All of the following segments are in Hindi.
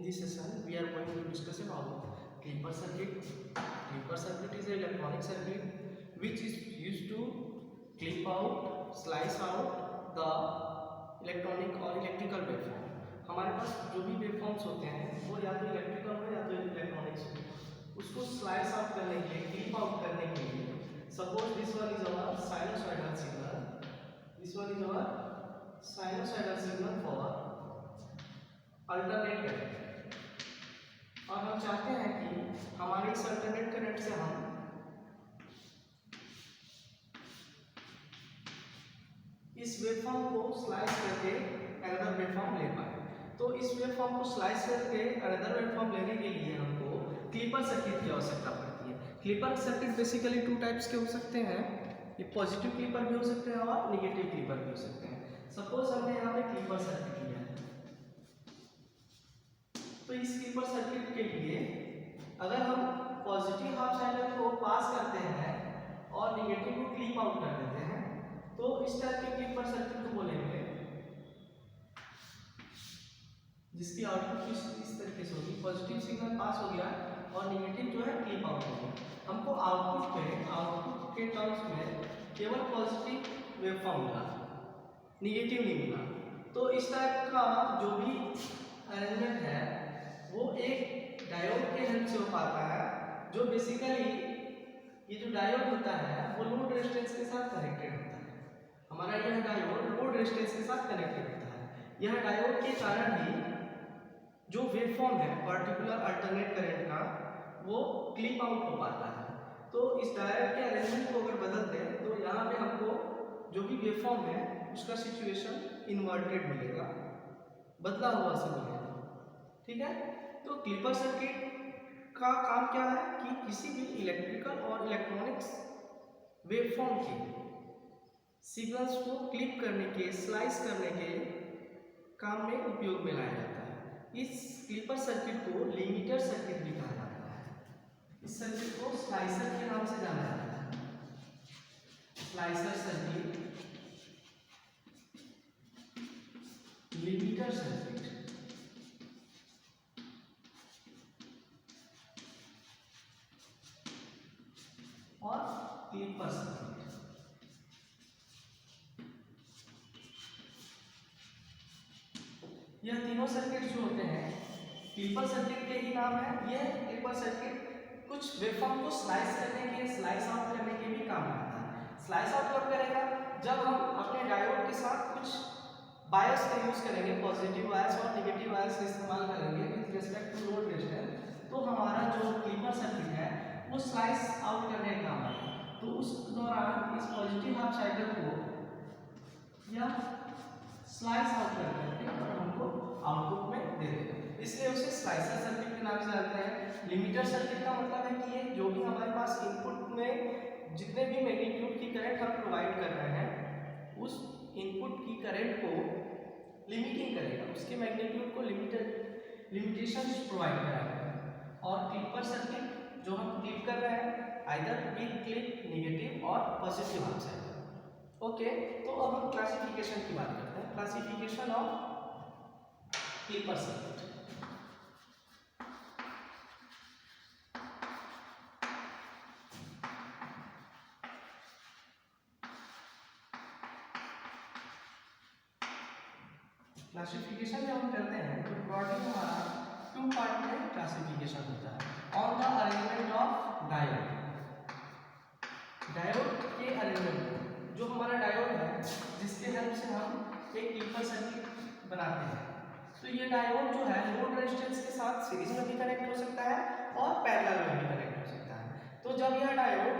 this session we are going to discuss about Clipper circuit. Clipper circuit is an electronic circuit which is used to clip out, slice out the electronic or electrical waveform. हमारे पास जो भी वेवफॉर्म्स होते हैं वो या तो इलेक्ट्रिकल हो या तो इलेक्ट्रॉनिक्स हो, उसको स्लाइस आउट करने के लिए, क्लिप आउट करने के लिए, suppose this one is our sinusoidal signal, this one is our sinusoidal signal for alternate current, और हम चाहते हैं कि हमारे इस अल्टरनेट करंट से हम इस वेवफॉर्म को स्लाइस करके अनदर वेवफॉर्म ले पाए। तो इस वेवफॉर्म को स्लाइस करके अनदर वेवफॉर्म लेने के लिए हमको क्लिपर सर्किट की आवश्यकता पड़ती है। Clipper circuit basically two types के हो सकते हैं, ये पॉजिटिव क्लिपर भी हो सकते हैं और नेगेटिव क्लिपर भी हो सकते हैं। सपोज हमने यहाँ पे क्लिपर सर्किट लिया है, तो इस क्लिपर सर्किट के लिए अगर हम पॉजिटिव हाफ साइकिल को पास करते हैं और नेगेटिव को क्लिप आउट कर देते हैं, तो इस टाइप के क्लिपर सर्किट को बोलेंगे जिसकी आउटपुट इस तरीके से होगी, पॉजिटिव सिग्नल पास हो गया और नेगेटिव जो है क्लिप आउट हो गया। हमको आउटपुट के टर्म्स में केवल पॉजिटिव वेवफॉर्म मिला, नेगेटिव नहीं मिला। तो इस टाइप का जो भी अरेंजमेंट है वो एक डायोड के हेल्प से हो पाता है, जो बेसिकली ये जो डायोड होता है वो लोड रेजिस्टेंस के साथ कनेक्टेड होता है। हमारा यह डायोड लोड रेजिस्टेंस के साथ कनेक्टेड होता है। यह डायोड के कारण ही जो वेवफॉर्म है पर्टिकुलर अल्टरनेट करंट का वो क्लिप आउट हो पाता है। तो इस डायोड के अरेंजमेंट को अगर बदल दें तो यहाँ पे हमको जो भी वेवफॉर्म है उसका सिचुएशन इन्वर्टेड मिलेगा, बदला हुआ सा मिलेगा। ठीक है, तो क्लिपर सर्किट का काम क्या है कि किसी भी इलेक्ट्रिकल और इलेक्ट्रॉनिक्स वेवफॉर्म के सिग्नल्स को क्लिप करने के, स्लाइस करने के काम में उपयोग में लाया जाता है। इस क्लिपर सर्किट को लिमिटर सर्किट भी कहा जाता है। इस सर्किट को स्लाइसर के नाम से जाना जाता है, स्लाइसर सर्किट, लिमिटर सर्किट और क्लिपर सर्किट। यह तीनों सर्किट जो होते हैं क्लिपर सर्किट के ही नाम है। यह क्लिपर सर्किट कुछ वेवफॉर्म को स्लाइस करने के, स्लाइस आउट करने के भी काम करता है। स्लाइस आउट कब करेगा? जब हम अपने डायोड के साथ कुछ बायस का यूज करेंगे, पॉजिटिव बायस और नेगेटिव बायस का इस्तेमाल करेंगे with respect to load resistance, तो हमारा जो क्लिपर सर्किट है वो स्लाइस आउट करने का काम है। तो उस दौरान इस पॉजिटिव हाफ साइकिल को या स्लाइस आउट करके और हमको आउटपुट में दे देगा, इसलिए उसे स्लाइसर सर्किट के नाम से जानते हैं। लिमिटर सर्किट का मतलब है कि ये जो भी हमारे पास इनपुट में जितने भी मैग्नीट्यूड की करंट हम प्रोवाइड कर रहे हैं उस इनपुट की करंट को लिमिटिंग करेगा, उसके मैग्नीट्यूड को लिमिटेशन प्रोवाइड कराएगा। और क्लिपर सर्किट जो हम क्लिप कर रहे हैं आइदर विद क्लिप नेगेटिव और पॉजिटिव हाफ साइकिल। ओके, तो अब हम क्लासिफिकेशन की बात करते हैं, classification of clipper circuit. Classification जब हम करते हैं तो ब्रॉडली हमारा टू पार्ट में क्लासिफिकेशन होता है। On the arrangement of diode, diode के अरेंजमेंट, जो हमारा डायोड है जिसके हेल्प से हम एक क्लिपर सर्किट बनाते हैं, तो ये डायोड जो है लोड रेजिस्टेंस के साथ सीरीज में भी कनेक्ट हो सकता है और पैरेलल में भी कनेक्ट हो सकता है। तो जब यह डायोड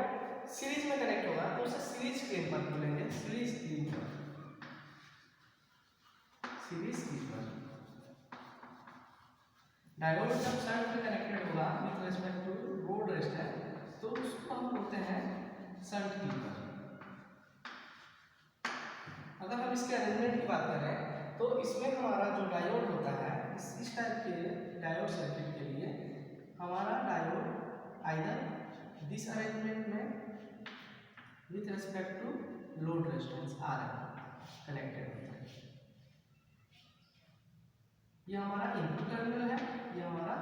सीरीज में कनेक्ट होगा तो उसे सीरीज क्लिप पर बोलेंगे, series clipper, series clipper. Diode जब शंट में कनेक्टेड होगा with respect to load resistance तो उसको हम बोलते हैं शंट क्लिपर। अगर हम इसके अरेंजमेंट की बात करें तो इसमें हमारा जो डायोड होता है इस टाइप के डायोड सर्किट के लिए हमारा डायोड आइदर दिस अरेंजमेंट में with respect to load resistance are connected होता है। ये हमारा इनपुट टर्मिनल है, ये हमारा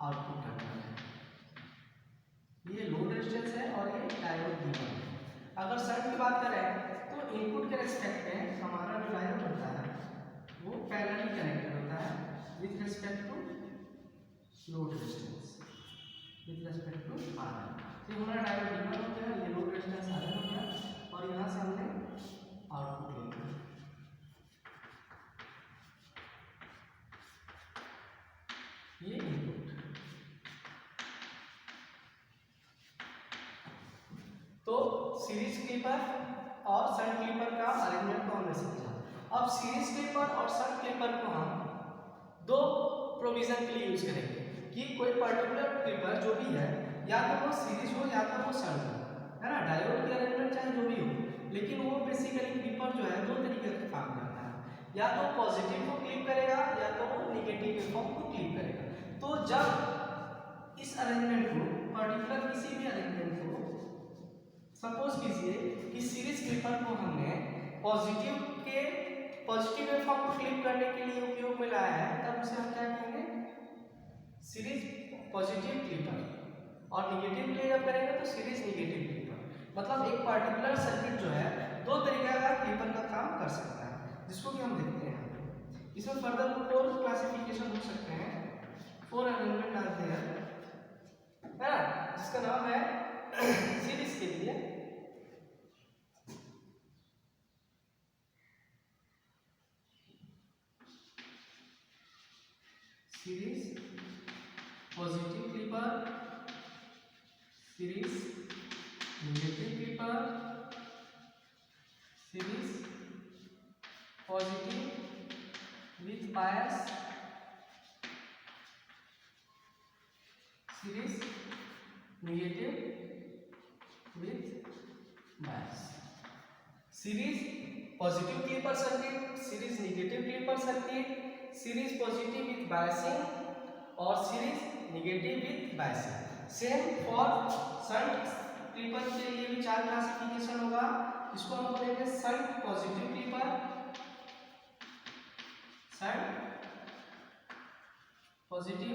आउटपुट टर्मिनल है, ये लोड रेजिस्टेंस है और ये डायोड D1 है। अगर शंट की बात करें तो इनपुट के रेस्पेक्ट में हमारा जो डायोड होता है वो पैरेलली कनेक्टेड होता है with respect to load resistance, with respect to RL। तो हमारा डायोड D1 हो गया, ये लोड रेजिस्टेंस RL हो गया और यहाँ से हमने आउटपुट ले लिया। ये इनपुट। तो सीरीज क्लिपर और शंट क्लिपर का अरेंजमेंट को हमने समझा। अब सीरीज क्लिपर और शंट क्लिपर को हम दो प्रोविजन के लिए यूज करेंगे कि कोई पर्टिकुलर क्लिपर जो भी है या तो वो सीरीज हो या तो वो शंट हो, है ना, डायोड की अरेंजमेंट चाहे जो भी हो, लेकिन वो बेसिकली क्लिपर जो है दो तरीके से काम करता है, या तो पॉजिटिव को क्लिप करेगा या तो वो निगेटिव वेवफॉर्म को क्लिप करेगा। तो जब इस अरेंजमेंट को पर्टिकुलर किसी भी अरेंजमेंट को सपोज कीजिए कि सीरीज क्लिपर को हमने पॉजिटिव वेवफॉर्म को क्लिप करने के लिए उपयोग में लाया है, तब उसे हम क्या कहेंगे, सीरीज पॉजिटिव क्लिपर, और निगेटिव के लिए जब करेंगे तो सीरीज निगेटिव क्लिपर। मतलब एक पर्टिकुलर सर्किट जो है दो तरीके का क्लिपर का काम कर सकता है, जिसको कि हम देखते हैं। इसमें फर्दर 4 क्लासिफिकेशन हो सकते हैं, 4 अरेंजमेंट आते हैं, है ना, जिसका नाम है सीरीज के लिए series positive clipper, series negative clipper, series positive with bias, series negative with bias. Series positive clipper circuit, series negative clipper circuit, series positive with biasing और series negative with biasing. Same for shunt clipper के लिए भी 4 क्लासिफिकेशन होगा, इसको हम बोलेंगे shunt positive clipper, shunt positive,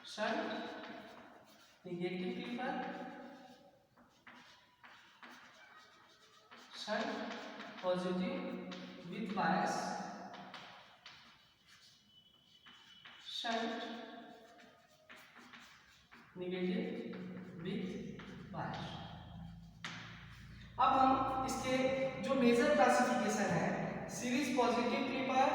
shunt negative clipper, shunt positive with bias, shunt negative with bias. अब हम इसके जो मेजर क्लासिफिकेशन है सीरीज पॉजिटिव क्लिपर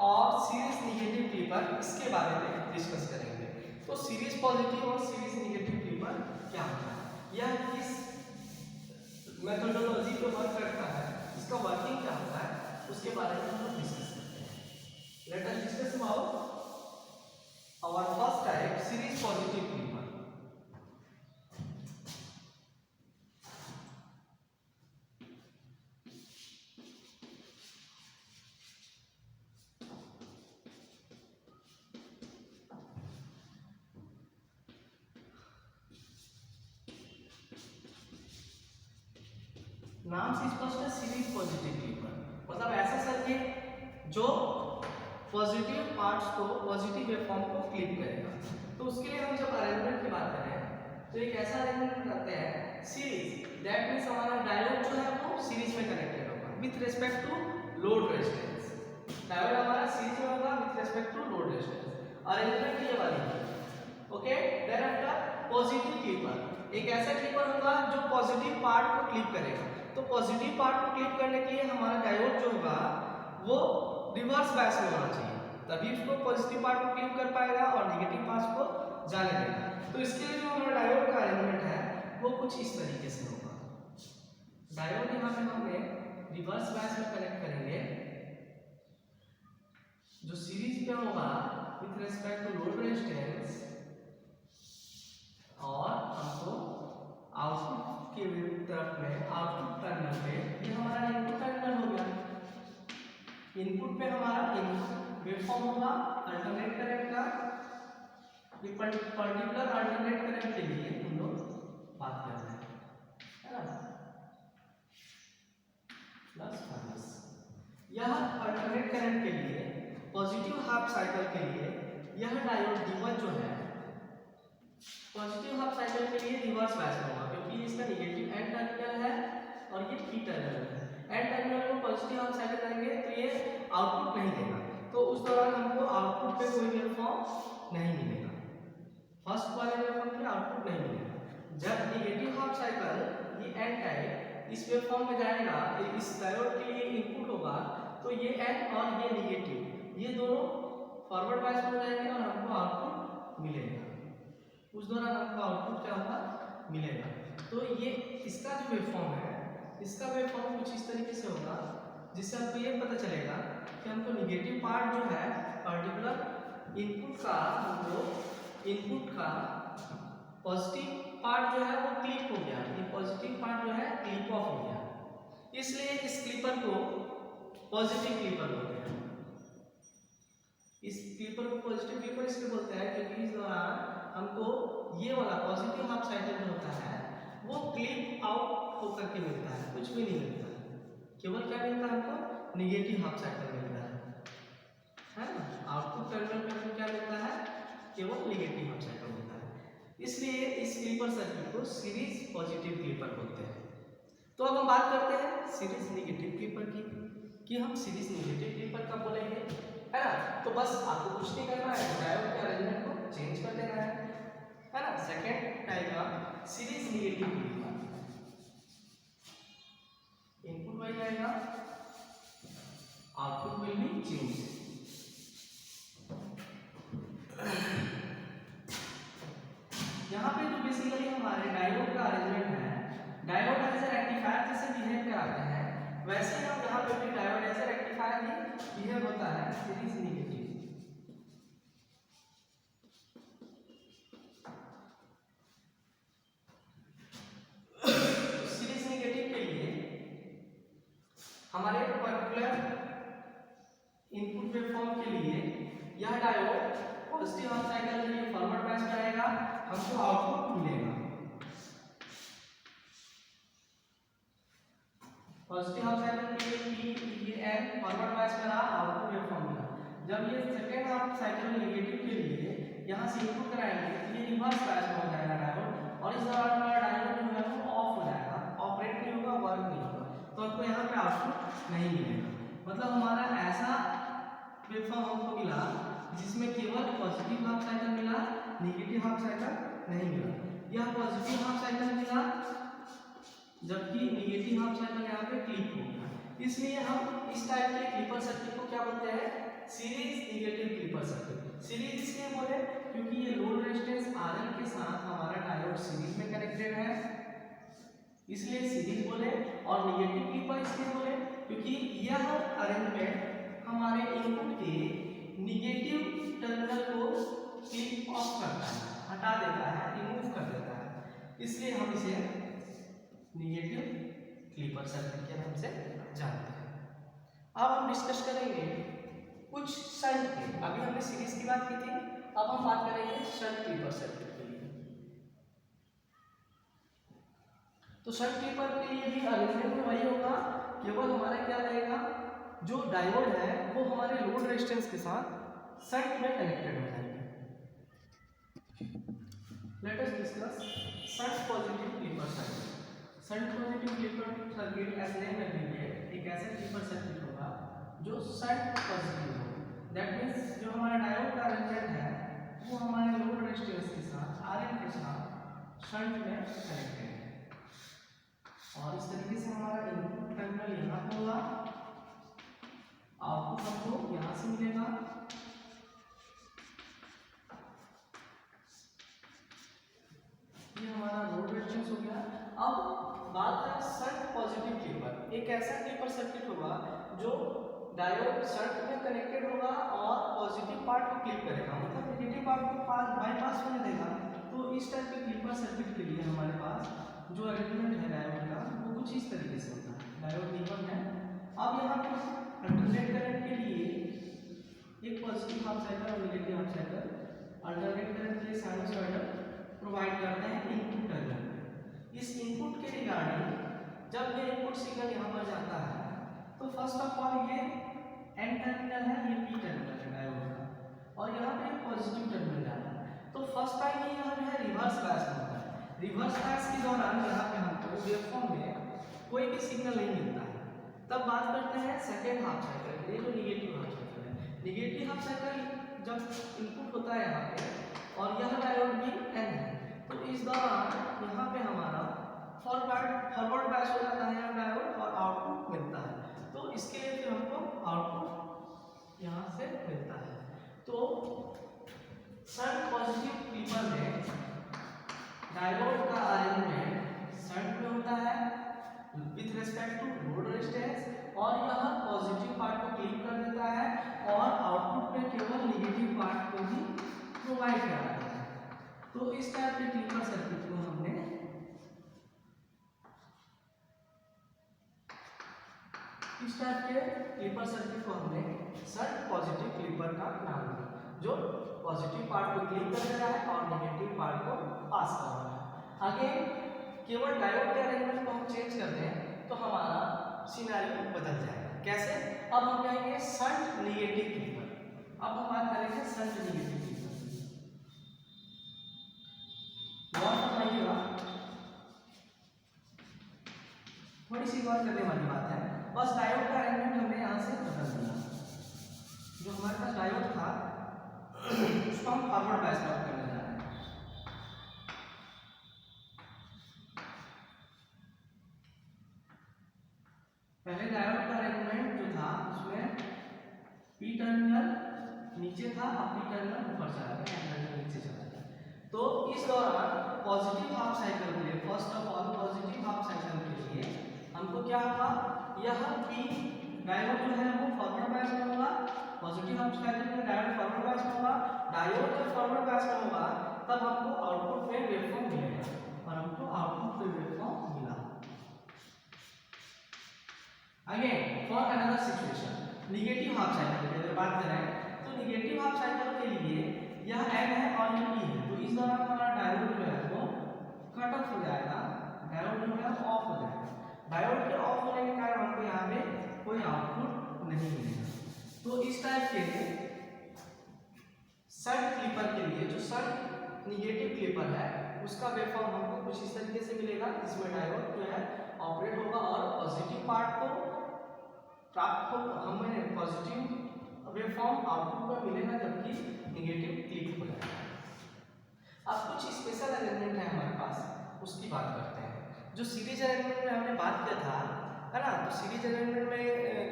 और सीरीज नेगेटिव क्लिपर, इसके बारे में डिस्कस करेंगे। तो सीरीज पॉजिटिव और सीरीज नेगेटिव क्लिपर क्या होता है, यह किस मेथोडोलॉजी पे वर्क करता है, इसका वर्किंग क्या होता है, उसके बारे में हम लोग डिस्कस करते हैं। Let us discuss about our first type, series positive clipper. नाम से स्पष्ट है, सीरीज पॉजिटिव क्लिपर मतलब ऐसा सर्किट जो पॉजिटिव पार्ट्स को, पॉजिटिव वेवफॉर्म को क्लिप करेगा। तो उसके लिए हम जब अरेंजमेंट की बात करें तो एक ऐसा अरेंजमेंट करते हैं सीरीज, दैट मींस हमारा डायोड जो है वो सीरीज में कनेक्टेड होगा with respect to load resistance. Diode हमारा सीरीज में होगा with respect to load resistance. Arrangement ये वाली है, okay. Then after positive clipper, एक ऐसा क्लिपर होगा जो पॉजिटिव पार्ट को क्लिप करेगा। तो पॉजिटिव पार्ट को क्लिप करने के लिए हमारा डायोड जो होगा वो रिवर्स बायस में होना चाहिए, तभी उसको पॉजिटिव पार्ट को क्लिप कर पाएगा और नेगेटिव पार्ट को जाने देगा। तो इसके लिए जो हमारा डायोड का अरेंजमेंट है वो कुछ इस तरीके से होगा। डायोड यहाँ पे हमने रिवर्स बायस में कनेक्ट करेंगे, जो सीरीज पे होगा with respect to load resistance, और हमको आउटपुट के तरफ में, आउटपुट टर्मिनल पे, ये हमारा इनपुट टर्मिनल हो गया। इनपुट पे हमारा इनपुट वेवफॉर्म होगा अल्टरनेट करंट का। ये पर्टिकुलर अल्टरनेट करंट के लिए हम लोग बात कर रहे हैं, है ना, प्लस माइनस। यह अल्टरनेट करंट के हाफ साइकिल के लिए यह डायोड D1 जो है पॉजिटिव हाफ साइकिल के लिए रिवर्स बायस में होगा, क्योंकि इसका निगेटिव एन टर्मिनल है और ये पी टर्मिनल है। एन टर्मिनल को पॉजिटिव हाफ साइकिल करेंगे तो ये आउटपुट नहीं देगा, तो उस दौरान हमको आउटपुट पे कोई वेवफॉर्म नहीं मिलेगा, फर्स्ट वाले वेवफॉर्म पे आउटपुट नहीं मिलेगा। जब निगेटिव हाफ साइकिल ये एन टाइप इस वेवफॉर्म में जाएगा, इस डायोड के लिए इनपुट होगा, तो ये एन और ये निगेटिव ये दोनों फॉरवर्ड बायस में हो जाएंगे और हमको आउटपुट मिलेगा। उस दौरान हमको आउटपुट क्या होगा, मिलेगा। तो ये इसका जो वेवफॉर्म है, इसका वेवफॉर्म कुछ इस तरीके से होगा, जिससे हमको ये पता चलेगा कि हमको निगेटिव पार्ट जो है पर्टिकुलर इनपुट का, हमको इनपुट का पॉजिटिव पार्ट जो है वो क्लिप हो गया, ये पॉजिटिव पार्ट जो है क्लिप ऑफ हो गया, इसलिए इस क्लिपर को पॉजिटिव क्लिपर बोलते हैं। इस क्लिपर को पॉजिटिव क्लिपर इसलिए बोलते हैं क्योंकि इस दौरान हमको ये वाला पॉजिटिव हाफ साइकिल जो होता है वो क्लिप आउट होकर के मिलता है, कुछ भी नहीं मिलता है, केवल क्या मिलता है हमको, निगेटिव हाफ साइकिल मिलता है ना। आउटपुट टर्मिनल पे हमको क्या मिलता है, केवल निगेटिव हाफ साइकिल मिलता है, इसलिए इस क्लिपर सर्किट को सीरीज पॉजिटिव क्लिपर बोलते हैं। तो अब हम बात करते हैं सीरीज नेगेटिव क्लिपर की, कि हम सीरीज नेगेटिव क्लिपर कब बोलेंगे, है ना। तो बस आपको कुछ नहीं करना है, डायोड के अरेंजमेंट को चेंज कर देना है ना। सेकंड आएगा सीरीज नेगेटिव क्लिपर, इनपुट वही आएगा, आउटपुट विल बी चेंज। यहाँ पे जो बेसिकली हमारे डायोड का अरेंजमेंट है, डायोड एज ए रेक्टिफायर जैसे बिहेव कराते हैं, वैसे हम यहाँ पे भी डायोड एज ए रेक्टिफायर ही बिहेव होता है सीरीज नेगेटिव। सीरीज नेगेटिव के लिए हमारे पर्टिकुलर इनपुट वेवफॉर्म के लिए यह डायोड पॉजिटिव हाफ साइकिल के लिए फॉरवर्ड बायस में आएगा, हमको आउटपुट मिलेगा। पॉजिटिव हाफ साइकिल के लिए पी ये एन फॉरवर्ड बायस में रहा, आउटपुट वेवफॉर्म मिला। जब ये सेकंड हाफ साइकिल नेगेटिव के लिए यहां से इनपुट कराएंगे तो ये रिवर्स बायस में हो जाएगा डायोड, और इस दौरान हमारा डायोड जो है वो ऑफ हो जाएगा, ऑपरेट नहीं होगा, वर्क नहीं होगा, तो आपको यहाँ पे आउटपुट नहीं मिलेगा। मतलब हमारा ऐसा वेवफॉर्म हमको मिला जिसमें केवल पॉजिटिव हाफ साइकिल मिला, नेगेटिव हाफ साइकिल नहीं मिला। यह पॉजिटिव हाफ साइकिल मिला जबकि नेगेटिव हाफ साइकिल यहाँ पे क्लिप हो गया, इसलिए हम इस टाइप के क्लिपर सर्किट को क्या बोलते हैं, series negative clipper circuit. Series इसलिए बोले क्योंकि ये लोड रेजिस्टेंस RL के साथ हमारा डायोड सीरीज में कनेक्टेड है, इसलिए सीरीज बोले। और नेगेटिव क्लिपर इसलिए बोले क्योंकि यह अरेंजमेंट हमारे इनपुट के निगेटिव टर्मिनल को क्लिप ऑफ करता है, हटा देता है, रिमूव कर देता है, इसलिए हम इसे नेगेटिव क्लिपर सर्किट के नाम से जानते हैं। अब हम डिस्कस करेंगे कुछ शंट के, अभी हमने सीरीज की बात की थी, अब हम बात करेंगे शंट क्लिपर सर्किट के लिए। तो शंट क्लिपर के लिए भी अरेंजमेंट वही होगा, केवल हमारा क्या रहेगा, जो डायोड है वो हमारे लोड रेजिस्टेंस के साथ शंट में कनेक्टेड हो जाएंगे। Let us discuss shunt positive clipper circuit. Shunt positive clipper circuit as name aggregate एक ऐसा क्लिपर सर्किट होगा जो शंट पॉजिटिव हो, दैट मींस जो हमारा डायोड का अरेंजमेंट है वो हमारे लोड रेजिस्टेंस के साथ RL के साथ शंट में कनेक्टेड है, और इस तरीके से हमारा इनपुट टर्मिनल यहाँ पे होगा, आउटपुट हमको यहाँ से मिलेगा, ये हमारा लोड रेजिस्टेंस हो गया। अब बात है शंट पॉजिटिव क्लिपर, एक ऐसा क्लिपर सर्किट होगा जो डायोड शंट में कनेक्टेड होगा और पॉजिटिव पार्ट को क्लिप करेगा, मतलब नेगेटिव पार्ट को बाईपास होने देगा। तो इस टाइप के क्लिपर सर्किट के लिए हमारे पास जो अरेंजमेंट है डायोड का वो कुछ इस तरीके से होता है। डायोड D1 है, अब यहाँ पर अल्टरनेट करंट के लिए एक पॉजिटिव हाफ साइकिल और negative half cycle alternate current के लिए साइनसॉइडल प्रोवाइड करते हैं इनपुट टर्मिनल। इस इनपुट के रिगार्डिंग जब ये इनपुट सिग्नल यहाँ पर जाता है तो फर्स्ट ऑफ ऑल ये एन टर्मिनल है, ये पी टर्मिनल है डायोड का, और यहाँ पे पॉजिटिव टर्मिनल जाना है। तो फर्स्ट टाइम ये यहाँ जो है रिवर्स बायस में होता है। रिवर्स बायस के दौरान यहाँ पे हमको वेवफॉर्म में कोई भी सिग्नल नहीं मिलता है। तब बात करते हैं सेकेंड हाफ साइकिल, ये जो निगेटिव हाफ साइकिल है। निगेटिव हाफ साइकिल जब इनपुट होता है यहाँ पे और यह डायोड भी एन है, तो इस दौरान यहाँ पे हमारा फॉरवर्ड बायस हो जाता है डायोड और आउटपुट मिलता है। तो इसके लिए फिर हमको आउटपुट यहाँ से मिलता है। तो शंट पॉजिटिव क्लिपर में डायोड का अरेंजमेंट शंट में होता है with respect to load resistance और यह पॉजिटिव पार्ट को क्लिप कर देता है और आउटपुट में केवल नेगेटिव पार्ट को ही प्रोवाइड कराता है। तो इस टाइप के क्लिपर सर्किट को हमने शंट पॉजिटिव क्लिपर का नाम दिया, जो पॉजिटिव पार्ट को क्लिप कर दे रहा है और नेगेटिव पार्ट को पास कर रहा है। आगे केवल डायोड के अरेंजमेंट को हम चेंज करते हैं तो हमारा सिनेरियो बदल जाएगा। कैसे? अब हम कहेंगे शंट नेगेटिव क्लिपर। अब हम बात करेंगे शंट नेगेटिव क्लिपर। गौर फरमाइएगा, थोड़ी सी गौर करने वाली बात है। बस डायोड का अरेंजमेंट हमने यहाँ से बदल दिया। जो हमारे पास डायोड था उसको हम फॉरवर्ड बायस में करने जा रहे हैं। पहले डायोड का अरेंजमेंट जो था उसमें पी टर्मिनल नीचे था और पी टर्मिनल ऊपर चला गया, एन टर्मिनल नीचे चला गया। तो इस दौरान पॉजिटिव हाफ साइकिल के लिए, first of all positive half cycle के लिए हमको क्या होगा, यह पी डायोड जो है वो फॉरवर्ड बायस में होगा। पॉजिटिव हाफ साइकिल में डायोड फॉरवर्ड बायस में होगा। डायोड जब फॉरवर्ड बायस में होगा तब हमको आउटपुट में वेवफॉर्म मिलेगा और हमको आउटपुट में वेवफॉर्म मिला। Again for another situation negative half cycle की अगर बात करें तो नेगेटिव हाफ साइकिल के लिए यह एन है और यह पी है। तो इस दौरान हमारा डायोड जो है वो कट ऑफ हो जाएगा, डायोड जो है ऑफ हो जाएगा। डायोड के ऑफ होने के कारण हमको यहाँ पे कोई आउटपुट नहीं मिलेगा। तो इस टाइप के शंट क्लिपर के लिए जो शंट नेगेटिव क्लिपर है उसका वेवफॉर्म हमको कुछ इस तरीके से मिलेगा, जिसमें डायोड जो है ऑपरेट होगा और पॉजिटिव पार्ट को प्राप्त हो, हमें पॉजिटिव वेवफॉर्म आउटपुट में मिलेगा जबकि नेगेटिव क्लिप हो जाएगा। अब कुछ स्पेशल अरेंजमेंट है हमारे पास, उसकी बात करते हैं। जो सीरीज अरेंजमेंट में हमने बात किया था है ना, तो सीरीज अरेंजमेंट में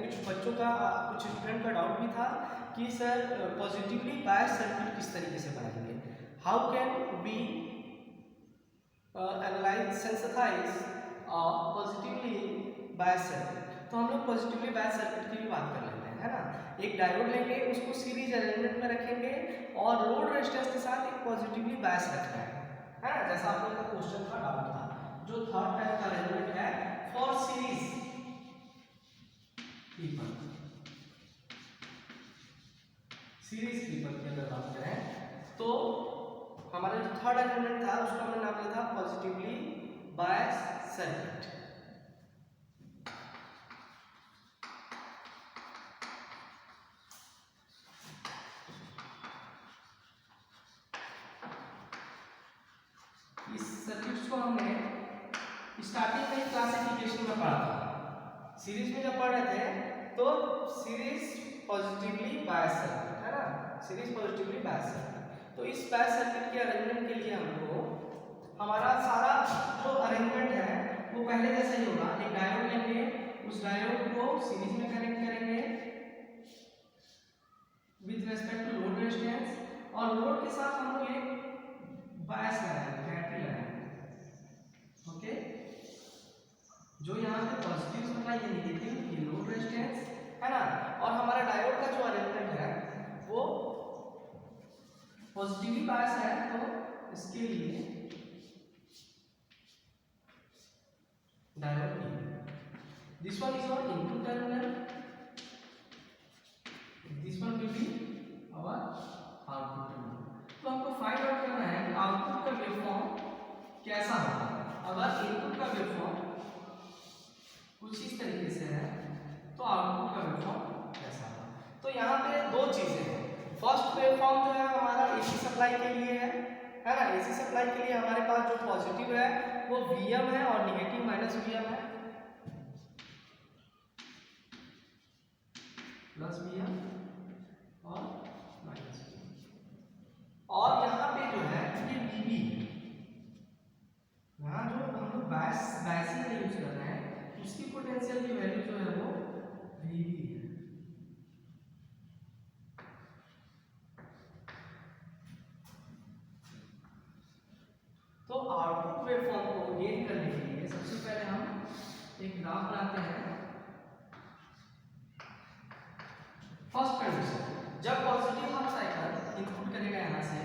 कुछ बच्चों का, कुछ स्टूडेंट का डाउट भी था कि सर पॉजिटिवली बायस सर्किट किस तरीके से बनाएंगे, how can we analyse sensitise positively bias circuit. तो हम लोग पॉजिटिवली बायस सर्किट की भी बात कर लेते हैं, है ना। एक डायोड लेंगे, उसको सीरीज अरेंजमेंट में रखेंगे और लोड रेजिस्टेंस के साथ एक पॉजिटिवली बायस रखना है ना, जैसा आप लोगों का क्वेश्चन का डाउट था। जो थर्ड टाइप का अरेंजमेंट है for series clipper, series clipper की अगर बात करें तो हमारा जो थर्ड अरेंजमेंट था उसका हमने नाम लिया था पॉजिटिवली बायस सर्किट। इस सर्किट्स को हमने स्टार्टिंग में क्लासिफिकेशन में पढ़ा था। सीरीज में जब पढ़ रहे थे तो सीरीज पॉजिटिवली बायस सर्किट है ना, सीरीज पॉजिटिवली बायस सर्किट। तो इस बायस सर्किट के अरेंजमेंट के लिए हमको हमारा सारा जो अरेंजमेंट है वो पहले जैसा ही होगा। एक डायोड लेंगे, उस डायोड को सीरीज में कनेक्ट करेंगे with respect to load resistance और लोड के साथ हम लोग एक बायस लगाएंगे, बैटरी लगाएंगे। ओके, जो यहाँ पे पॉजिटिव सप्लाई है, नेगेटिव ये लोड रेजिस्टेंस है ना, और हमारा डायोड का जो अरेंजमेंट है वो पॉजिटिवली बायस है। तो इसके लिए diode this one is our input terminal, this one will be our output terminal. तो हमको फाइंड आउट करना है कि आउटपुट का वेवफॉर्म कैसा होगा। अगर इनपुट का वेवफॉर्म कुछ इस तरीके से है तो आउटपुट का वेवफॉर्म कैसा होगा। तो यहाँ पे दो चीजें हैं, फर्स्ट वेवफॉर्म जो है हमारा एसी सप्लाई के लिए है ना। एसी सप्लाई के लिए हमारे पास जो पॉजिटिव है वो Vm है और निगेटिव माइनस Vm है, प्लस Vm और माइनस Vm। और यहाँ पे जो है ये Vb, यहाँ जो हम लोग बायसिंग का यूज कर रहे हैं उसकी पोटेंशियल की वैल्यू जो है वो Vb है। तो आउटपुट वेवफॉर्म को गेन करने के लिए सबसे पहले हम एक ग्राफ बनाते हैं। फर्स्ट कंडीशन, जब पॉजिटिव हाफ साइकिल इनपुट करेगा यहाँ से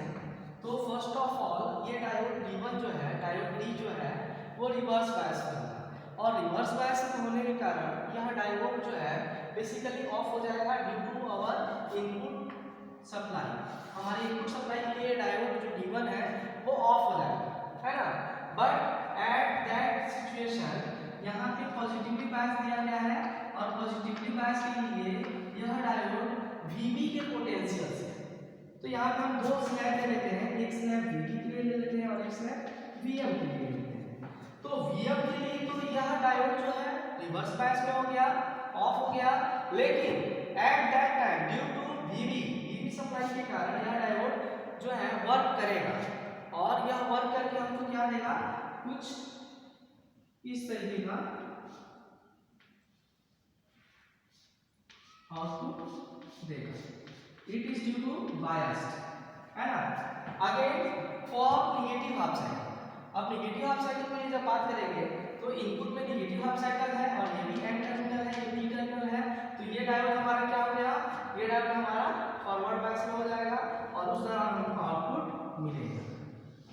तो फर्स्ट ऑफ ऑल ये डायोड D1 जो है, डायोड D जो है वो रिवर्स बायस होगा और रिवर्स बायस होने के कारण यह डायोड जो है बेसिकली ऑफ हो जाएगा due to our input supply. हमारे इनपुट सप्लाई के लिए डायोड जो D1 है वो ऑफ हो जाएगा, है ना। बट एट दैट सिचुएशन यहाँ पे पॉजिटिवली बायस दिया गया है और पॉजिटिवली बायस के लिए यह डायोड Vb के पोटेंशियल से, तो यहाँ पे हम दो स्नैप ले लेते हैं, एक स्नैप Vb के लिए ले लेते हैं और एक स्नैप Vm के लिए ले लेते हैं। तो Vm के लिए तो यह डायोड जो है रिवर्स बायस में हो गया, ऑफ हो गया, लेकिन at that time due to Vb supply के कारण यह डायोड जो है वर्क करेगा और यह वर्क करके हमको क्या देगा, कुछ इस तरीके का आउटपुट देगा। It is due to biased, है ना। Again for negative half cycle, अब निगेटिव हाफ साइकिल के लिए जब बात करेंगे तो इनपुट में निगेटिव हाफ साइकिल है और ये भी एन टर्मिनल है, ये पी टर्मिनल है, तो ये डायोड हमारा क्या हो गया, ये डायोड हमारा फॉरवर्ड बायस में हो जाएगा और उस दौरान हमको आउटपुट मिलेगा,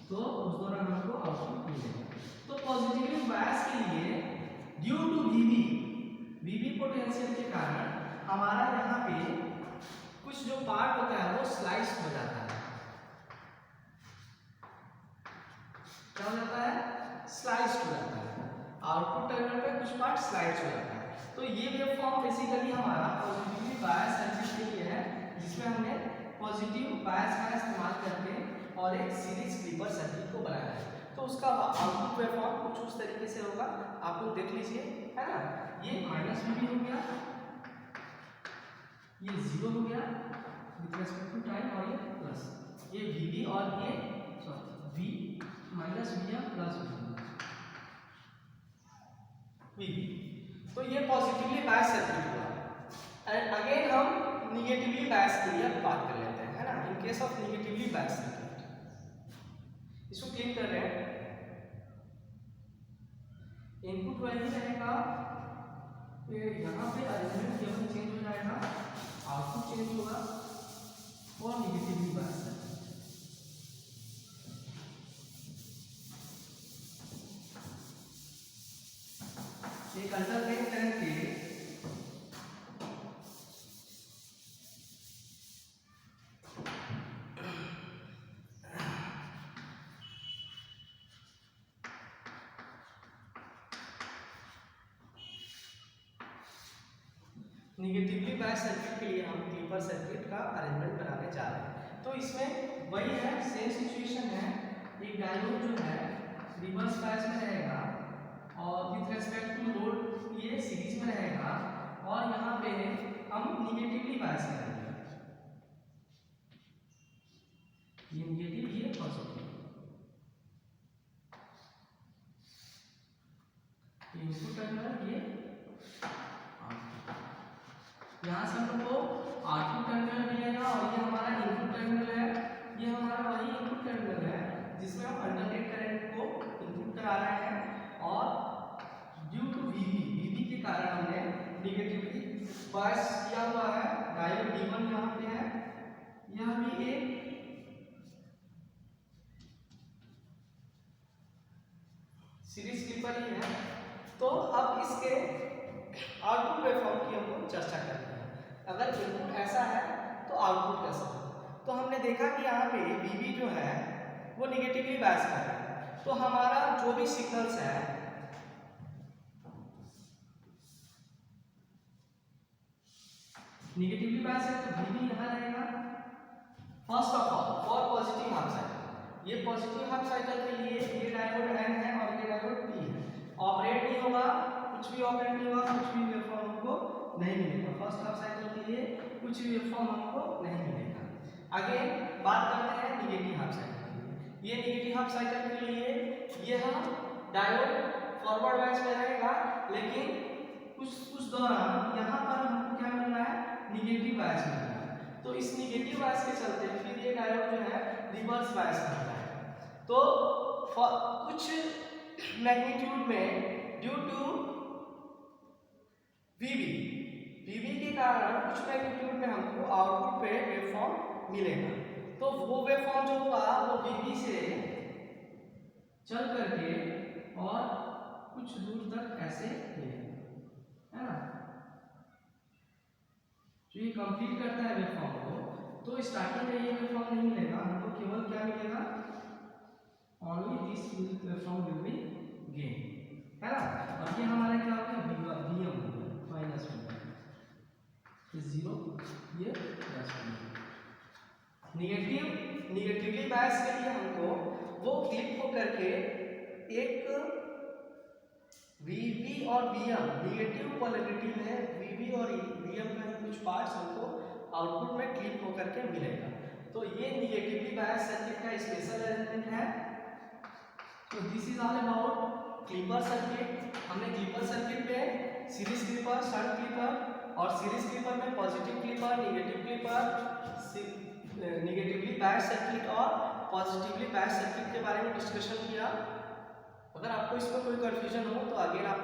तो उस दौरान हमको आउटपुट मिलेगा। तो पॉजिटिवली बायस के लिए ड्यू टू Vb पोटेंशियल के कारण हमारा यहाँ पे कुछ जो पार्ट होता है वो स्लाइस हो जाता है, क्या हो जाता है, स्लाइस हो जाता है, आउटपुट टर्मिनल पे कुछ पार्ट स्लाइस हो जाता है। तो ये वेवफॉर्म बेसिकली हमारा पॉजिटिवली बायस सर्किट के लिए है, जिसमें हमने पॉजिटिव बायस का इस्तेमाल करके और एक सीरीज क्लीपर सर्किट को बनाया है। तो उसका आउटपुट वेवफॉर्म कुछ उस तरीके से होगा, आप लोग देख लीजिए, है ना। ये माइनस Vb हो गया, ये 0 हो गया विद रिस्पेक्ट टू टाइम और ये प्लस, ये Vb और ये V minus Vm plus Vb। तो ये पॉजिटिवली बायस सर्किट हुआ। एंड अगेन हम निगेटिवली बायस के लिए बात कर लेते हैं, है ना। In case of negatively bias circuit इसको क्लीन कर रहे हैं। इनपुट वही रहेगा, यहाँ पे अरेंजमेंट केवल चेंज हो जाएगा, आउटपुट चेंज होगा और निगेटिवली बायस है। एक अल्टरनेट करंट के निगेटिवली बायस सर्किट के लिए हम क्लीपर सर्किट का अरेंजमेंट बनाने जा रहे हैं। तो इसमें वही है, सेम सिचुएशन है, एक डायोड जो है रिवर्स बायस में रहेगा और विद रिस्पेक्ट टू लोड ये सीरीज में रहेगा और यहाँ पे हम निगेटिवली बायस करेंगे, ये निगेटिव ये पॉजिटिव, इनपुट टर्मिनल ये यहाँ से हम लोग को आउटपुट टर्मिनल मिलेगा और ये हमारा इनपुट टर्मिनल है, ये हमारा वही इनपुट टर्मिनल है जिसमें हम अल्टरनेट करंट को इनपुट करा रहे हैं और ड्यू टू Vb के कारण हमने निगेटिवली बायस किया हुआ है। डायोड D1 यहाँ पे है, यह भी एक सीरीज क्लीपर ही है। तो अब इसके आउटपुट वेवफॉर्म की हमको चर्चा करनी है। अगर इनपुट ऐसा है तो आउटपुट कैसा है। तो हमने देखा कि यहाँ पे Vb जो है वो निगेटिवली बायस कर रहा है, तो हमारा जो भी सिग्नल्स है निगेटिवली बायस है तो Vb यहाँ रहेगा first of all for positive half cycle, ये पॉजिटिव हाफ साइकिल के लिए ये डायोड N है और ये डायोड P है, ऑपरेट नहीं होगा, कुछ भी ऑपरेट नहीं होगा, कुछ भी वेवफॉर्म हमको नहीं मिलेगा। फर्स्ट हाफ साइकिल के लिए कुछ भी वेवफॉर्म हमको नहीं मिलेगा। आगे बात करते हैं निगेटिव हाफ साइकिल के लिए। ये निगेटिव हाफ साइकिल के लिए यह डायोड फॉरवर्ड बायस में रहेगा, लेकिन कुछ दौरान यहाँ पर हमको क्या मिल रहा है, निगेटिव बायस मिल रहा है। तो इस निगेटिव बायस के चलते फिर ये डायोड जो है रिवर्स बायस कर रहा है। तो कुछ मैग्नीट्यूड में ड्यू टू वीवी के कारण कुछ मैग्नीट्यूड में हमको आउटपुट पे वेवफॉर्म मिलेगा। तो वो वेवफॉर्म जो होगा वो वीवी से चल करके और कुछ दूर तक ऐसे मिलेगा, है ना। जो ये कंप्लीट करता है वेवफॉर्म को, तो स्टार्टिंग में ये वेवफॉर्म नहीं मिलेगा हमको, केवल क्या मिलेगा, only this waveform will be gain, है ना। और ये हमारा क्या हो गया, वीएम माइनस में, ये 0 ये प्लस में। निगेटिवली बायस के लिए हमको वो क्लिप हो करके एक वीवी और वीएम निगेटिव पोलैरिटी में वीवी और वीएम का कुछ पार्ट्स हमको आउटपुट में क्लिप होकर के मिलेगा। तो ये निगेटिवली बायस सर्किट का स्पेशल अरेंजमेंट है। तो this is all about clipper circuit. हमने क्लिपर सर्किट में सीरीज क्लिपर, शंट क्लिपर और सीरीज क्लिपर में positive clipper, negative clipper, negatively bias circuit और पॉजिटिवली बायस सर्किट के बारे में डिस्कशन किया। अगर आपको इसमें कोई कंफ्यूजन हो तो अगेन आप